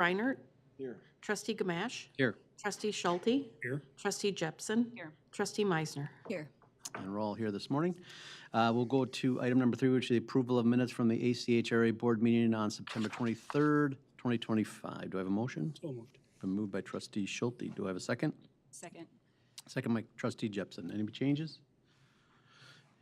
Reinert. Here. Trustee Gamache. Here. Trustee Schulte. Here. Trustee Jepson. Here. Trustee Meisner. Here. And we're all here this morning. We'll go to item number 3, which is the approval of minutes from the ACHRA board meeting on September 23rd, 2025. Do I have a motion? So moved. Been moved by Trustee Schulte. Do I have a second? Second. Second by Trustee Jepson. Any changes?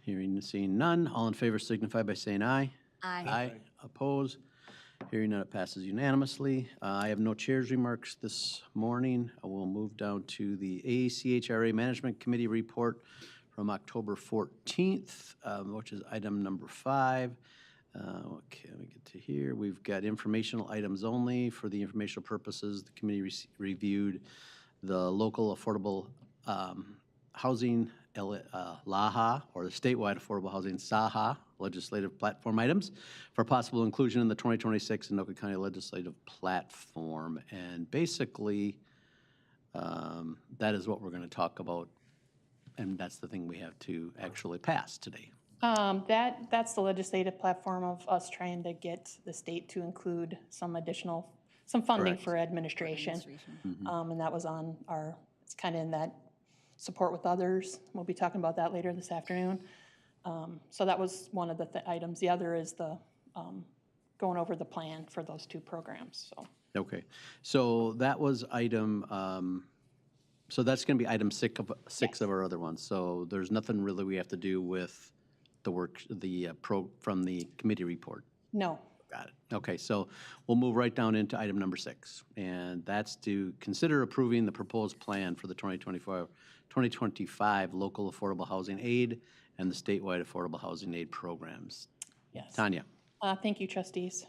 Hearing and seeing none. All in favor signify by saying aye. Aye. Oppose? Hearing none, it passes unanimously. I have no chair's remarks this morning. I will move down to the ACHRA Management Committee report from October 14th, which is item number 5. Okay, let me get to here. We've got informational items only. For the informational purposes, the committee reviewed the local affordable housing LAHA, or the statewide affordable housing SAHA legislative platform items for possible inclusion in the 2026 Anoka County legislative platform. And basically, that is what we're going to talk about, and that's the thing we have to actually pass today. That's the legislative platform of us trying to get the state to include some funding Correct. for administration. And that was on it's kind of in that support with others. We'll be talking about that later this afternoon. So that was one of the items. The other is the going over the plan for those two programs. So. Okay, so that was item, so that's going to be item 6 of our other ones. So there's nothing really we have to do with the work, from the committee report. No. Got it. Okay, so we'll move right down into item number 6, and that's to consider approving the proposed plan for the 2025 local affordable housing aid and the statewide affordable housing aid programs. Yes. Tanya. Thank you, trustees,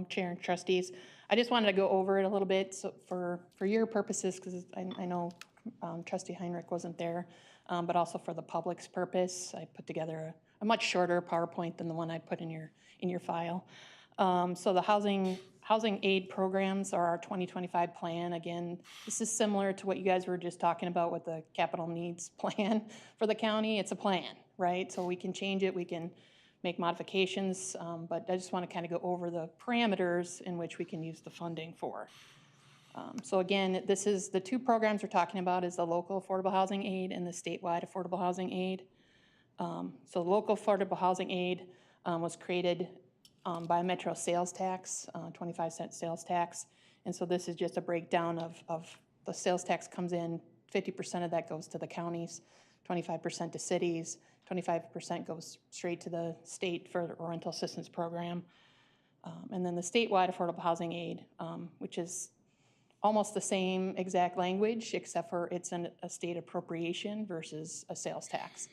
chair and trustees. I just wanted to go over it a little bit for your purposes, because I know Trustee Heinrich wasn't there, but also for the public's purpose. I put together a much shorter PowerPoint than the one I put in your file. So the housing aid programs are our 2025 plan. Again, this is similar to what you guys were just talking about with the capital needs plan for the county. It's a plan, right? So we can change it, we can make modifications, but I just want to kind of go over the parameters in which we can use the funding for. So again, this is the two programs we're talking about is the local affordable housing aid and the statewide affordable housing aid. So the local affordable housing aid was created by a metro sales tax, 25-cent sales tax. And so this is just a breakdown of the sales tax comes in, 50% of that goes to the counties, 25% to cities, 25% goes straight to the state for the rental assistance program. And then the statewide affordable housing aid, which is almost the same exact language, except for it's a state appropriation versus a sales tax.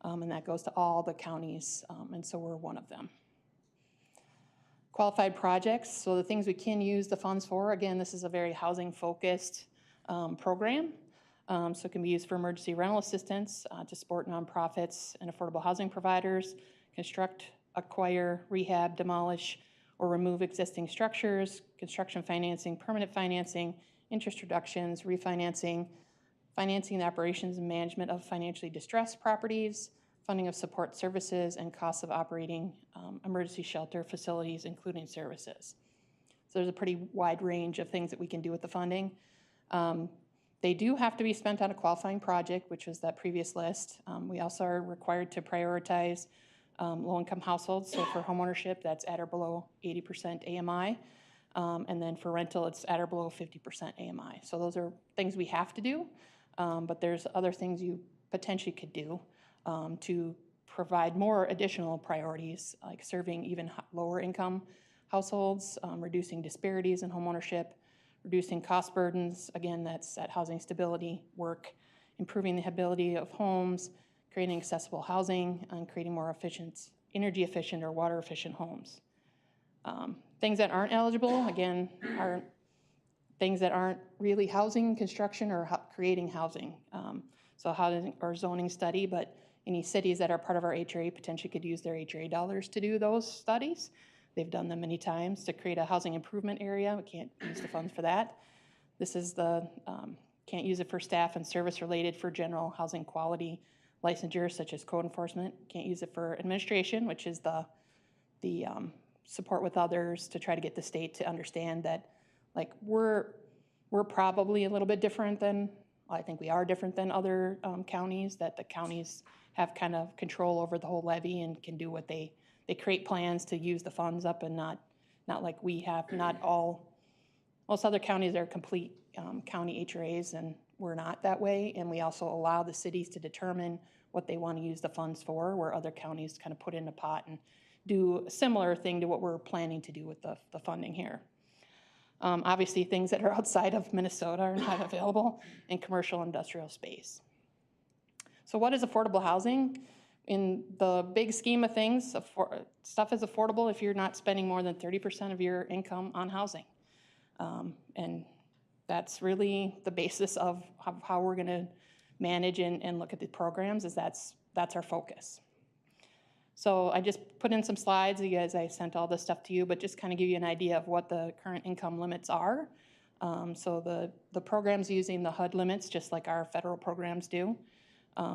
And that goes to all the counties, and so we're one of them. Qualified projects, so the things we can use the funds for, again, this is a very housing-focused program. So it can be used for emergency rental assistance to support nonprofits and affordable housing providers, construct, acquire, rehab, demolish, or remove existing structures, construction financing, permanent financing, interest reductions, refinancing, financing the operations and management of financially distressed properties, funding of support services, and costs of operating emergency shelter facilities, including services. So there's a pretty wide range of things that we can do with the funding. They do have to be spent on a qualifying project, which was that previous list. We also are required to prioritize low-income households. So for homeownership, that's at or below 80% AMI. And then for rental, it's at or below 50% AMI. So those are things we have to do, but there's other things you potentially could do to provide more additional priorities, like serving even lower income households, reducing disparities in homeownership, reducing cost burdens, again, that's that housing stability work, improving the habitability of homes, creating accessible housing, and creating more efficient, energy efficient or water efficient homes. Things that aren't eligible, again, are things that aren't really housing, construction, or creating housing. So housing or zoning study, but any cities that are part of our HRA potentially could use their HRA dollars to do those studies. They've done them many times to create a housing improvement area. We can't use the funds for that. This is the, can't use it for staff and service related for general housing quality licensures such as code enforcement. Can't use it for administration, which is the support with others to try to get the state to understand that like we're probably a little bit different than, I think we are different than other counties, that the counties have kind of control over the whole levy and can do what they create plans to use the funds up, and not like we have. Not all, most other counties are complete county HRAs, and we're not that way. And we also allow the cities to determine what they want to use the funds for, where other counties kind of put in a pot and do a similar thing to what we're planning to do with the funding here. Obviously, things that are outside of Minnesota are not available in commercial industrial space. So what is affordable housing? In the big scheme of things, stuff is affordable if you're not spending more than 30% of your income on housing. And that's really the basis of how we're going to manage and look at the programs, is that's our focus. So I just put in some slides. You guys, I sent all this stuff to you, but just kind of give you an idea of what the current income limits are. So the program's using the HUD limits, just like our federal programs do.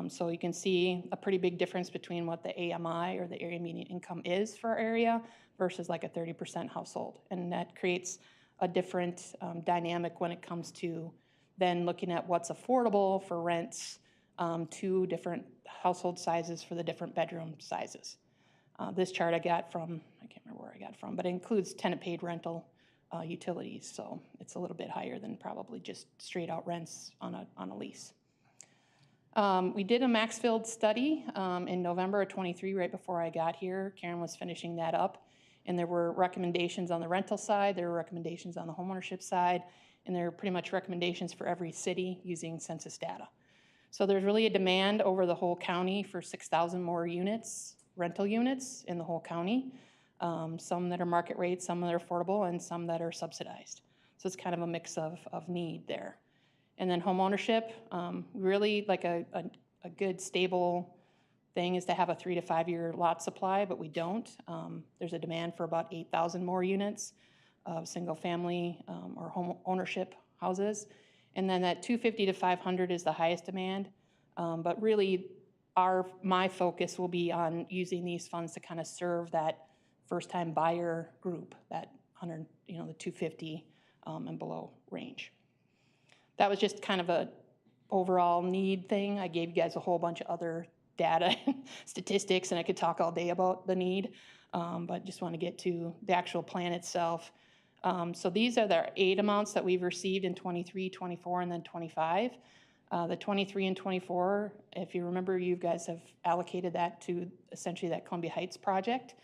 So you can see a pretty big difference between what the AMI, or the area median income, is for our area versus like a 30% household. And that creates a different dynamic when it comes to then looking at what's affordable for rents, to different household sizes for the different bedroom sizes. This chart I got from, I can't remember where I got it from, but it includes tenant-paid rental utilities, so it's a little bit higher than probably just straight-out rents on a lease. We did a Maxfield study in November of 23, right before I got here. Karen was finishing that up, and there were recommendations on the rental side, there were recommendations on the homeownership side, and there are pretty much recommendations for every city using census data. So there's really a demand over the whole county for 6,000 more units, rental units in the whole county. Some that are market rate, some that are affordable, and some that are subsidized. So it's kind of a mix of need there. And then home ownership, really like a good stable thing is to have a 3 to 5 year lot supply, but we don't. There's a demand for about 8,000 more units of single family or home ownership houses. And then that 250 to 500 is the highest demand. But really my focus will be on using these funds to kind of serve that first time buyer group, that 100, the 250 and below range. That was just kind of a overall need thing. I gave you guys a whole bunch of other data and statistics, and I could talk all day about the need, but just want to get to the actual plan itself. So these are the 8 amounts that we've received in 23, 24, and then 25. The 23 and 24, if you remember, you guys have allocated that to essentially that Columbia Heights project.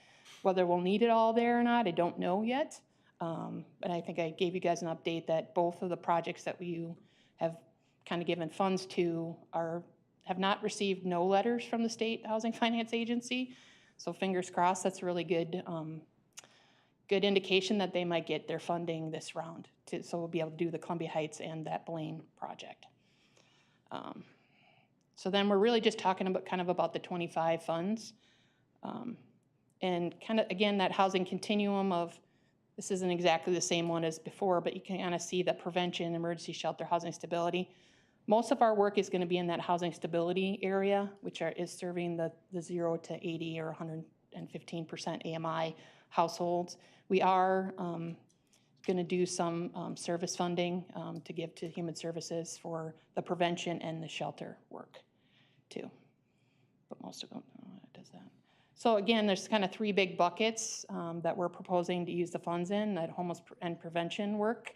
Whether we'll need it all there or not, I don't know yet. But I think I gave you guys an update that both of the projects that we have kind of given funds to have not received no letters from the State Housing Finance Agency. So fingers crossed, that's a really good indication that they might get their funding this round. So we'll be able to do the Columbia Heights and that Blaine project. So then we're really just talking about the 25 funds. And kind of, again, that housing continuum of, this isn't exactly the same one as before, but you can kind of see the prevention, emergency shelter, housing stability. Most of our work is going to be in that housing stability area, which is serving the 0 to 80 or 115% AMI households. We are going to do some service funding to give to human services for the prevention and the shelter work too. But most of them does that. So again, there's kind of 3 big buckets that we're proposing to use the funds in, that homeless and prevention work,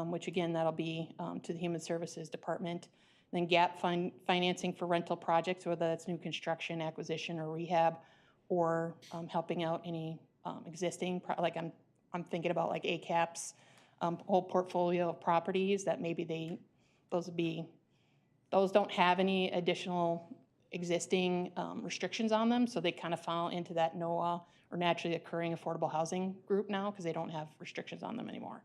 which again, that'll be to the Human Services Department. Then gap financing for rental projects, whether that's new construction, acquisition, or rehab, or helping out any existing, like I'm thinking about like ACAP's whole portfolio of properties that maybe those don't have any additional existing restrictions on them, so they kind of fall into that NOAA or naturally occurring affordable housing group now because they don't have restrictions on them anymore.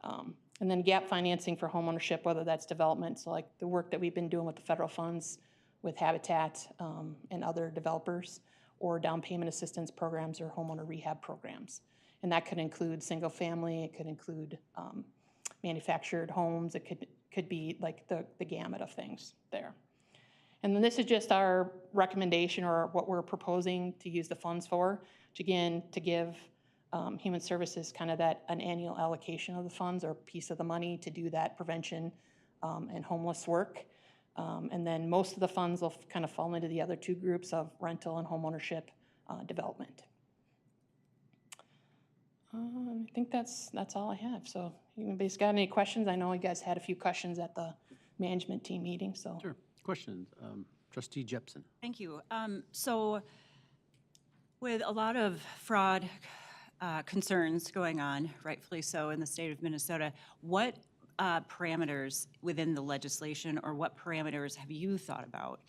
And then gap financing for homeownership, whether that's development, so like the work that we've been doing with the federal funds with Habitat and other developers, or down payment assistance programs or homeowner rehab programs. And that could include single family, it could include manufactured homes, it could be like the gamut of things there. And then this is just our recommendation or what we're proposing to use the funds for, which again, to give Human Services, kind of an annual allocation of the funds or piece of the money to do that prevention and homeless work. And then most of the funds will kind of fall into the other two groups of rental and homeownership development. I think that's all I have. So if anybody's got any questions, I know you guys had a few questions at the management team meeting, so. Sure. Questions? Trustee Jepson. Thank you. So with a lot of fraud concerns going on, rightfully so, in the state of Minnesota, what parameters within the legislation or what parameters have you thought about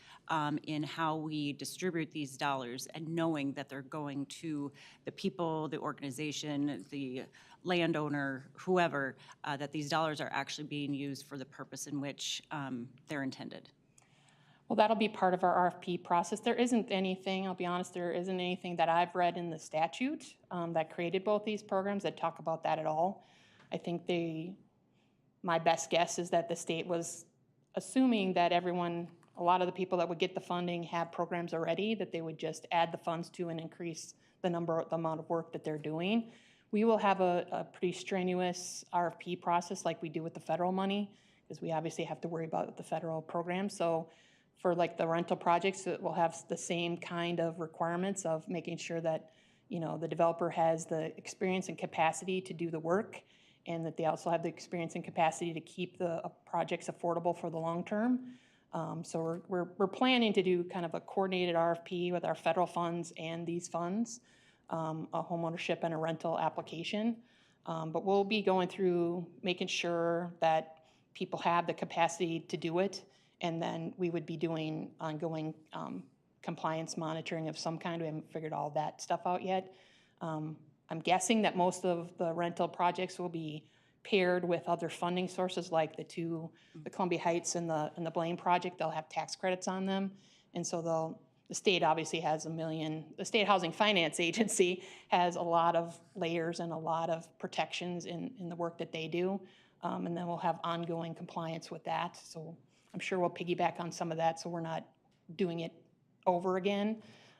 in how we distribute these dollars and knowing that they're going to the people, the organization, the landowner, whoever, that these dollars are actually being used for the purpose in which they're intended? Well, that'll be part of our RFP process. There isn't anything, I'll be honest, there isn't anything that I've read in the statute that created both these programs that talk about that at all. I think my best guess is that the state was assuming that a lot of the people that would get the funding have programs already, that they would just add the funds to and increase the amount of work that they're doing. We will have a pretty strenuous RFP process like we do with the federal money, because we obviously have to worry about the federal program. So for like the rental projects, it will have the same kind of requirements of making sure that, the developer has the experience and capacity to do the work, and that they also have the experience and capacity to keep the projects affordable for the long term. So we're planning to do kind of a coordinated RFP with our federal funds and these funds, a homeownership and a rental application. But we'll be going through making sure that people have the capacity to do it, and then we would be doing ongoing compliance monitoring of some kind. We haven't figured all that stuff out yet. I'm guessing that most of the rental projects will be paired with other funding sources, like the Columbia Heights and the Blaine project. They'll have tax credits on them, and so the state obviously has the State Housing Finance Agency has a lot of layers and a lot of protections in the work that they do, and then we'll have ongoing compliance with that. So I'm sure we'll piggyback on some of that, so we're not doing it over again.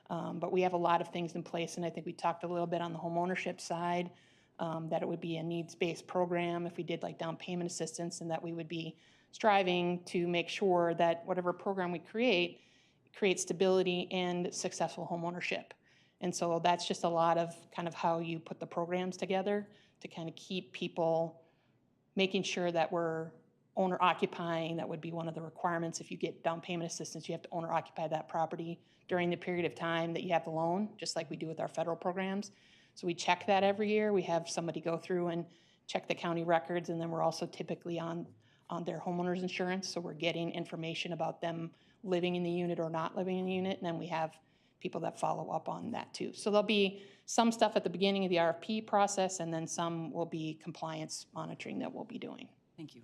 But we have a lot of things in place, and I think we talked a little bit on the homeownership side, that it would be a needs-based program if we did like down payment assistance, and that we would be striving to make sure that whatever program we creates stability and successful homeownership. And so that's just a lot of kind of how you put the programs together to kind of keep people, making sure that we're owner occupying. That would be one of the requirements. If you get down payment assistance, you have to owner occupy that property during the period of time that you have the loan, just like we do with our federal programs. So we check that every year. We have somebody go through and check the county records, and then we're also typically on their homeowner's insurance, so we're getting information about them living in the unit or not living in the unit, and then we have people that follow up on that too. So there'll be some stuff at the beginning of the RFP process, and then some will be compliance monitoring that we'll be doing. Thank you.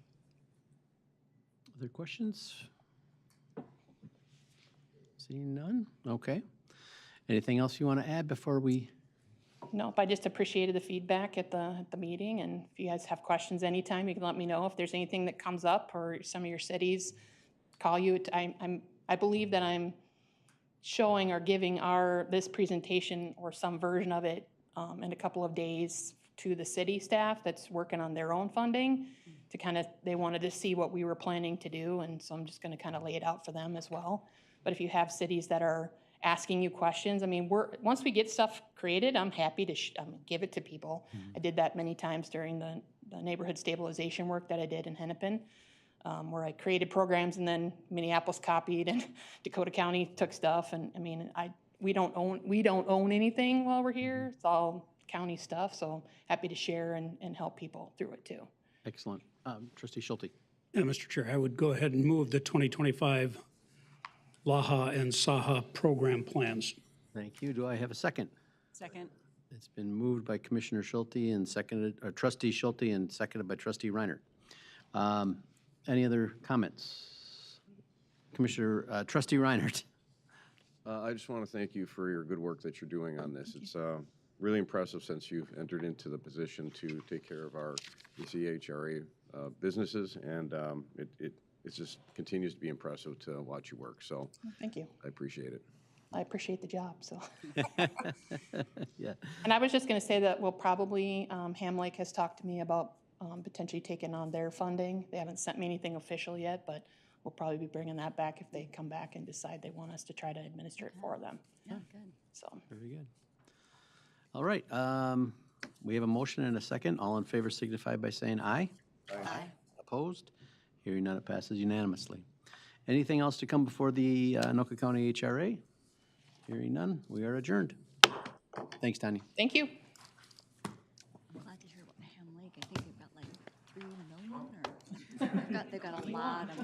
Other questions? Seeing none? Okay. Anything else you want to add before we? Nope, I just appreciated the feedback at the meeting, and if you guys have questions anytime, you can let me know. If there's anything that comes up or some of your cities call you, I believe that I'm showing or giving this presentation or some version of it in a couple of days to the city staff that's working on their own funding, to they wanted to see what we were planning to do, and so I'm just going to kind of lay it out for them as well. But if you have cities that are asking you questions, I mean, once we get stuff created, I'm happy to give it to people. I did that many times during the neighborhood stabilization work that I did in Hennepin, where I created programs and then Minneapolis copied and Dakota County took stuff. And I mean, we don't own anything while we're here. It's all county stuff. So happy to share and help people through it too. Excellent. Trustee Schulte. Yeah, Mr. Chair, I would go ahead and move the 2025 LAHA and SAHA program plans. Thank you. Do I have a second? Second. It's been moved by Commissioner Schulte and seconded, or Trustee Schulte and seconded by Trustee Reiner. Any other comments? Commissioner, Trustee Reiner. I just want to thank you for your good work that you're doing on this. It's really impressive since you've entered into the position to take care of our ECHRA businesses, and it just continues to be impressive to watch you work. So Thank you. I appreciate it. I appreciate the job, so. Yeah. And I was just gonna say that we'll probably, Ham Lake has talked to me about potentially taking on their funding. They haven't sent me anything official yet, but we'll probably be bringing that back if they come back and decide they want us to try to administer it for them. Yeah, good. So, Very good. All right, we have a motion and a second. All in favor signify by saying aye. Aye. Opposed? Hearing none, it passes unanimously. Anything else to come before the Anoka County HRA? Hearing none, we are adjourned. Thanks, Tanya. thank you. I'm glad to hear about Ham Lake. I think they've got like 3 million or, they've got a lot of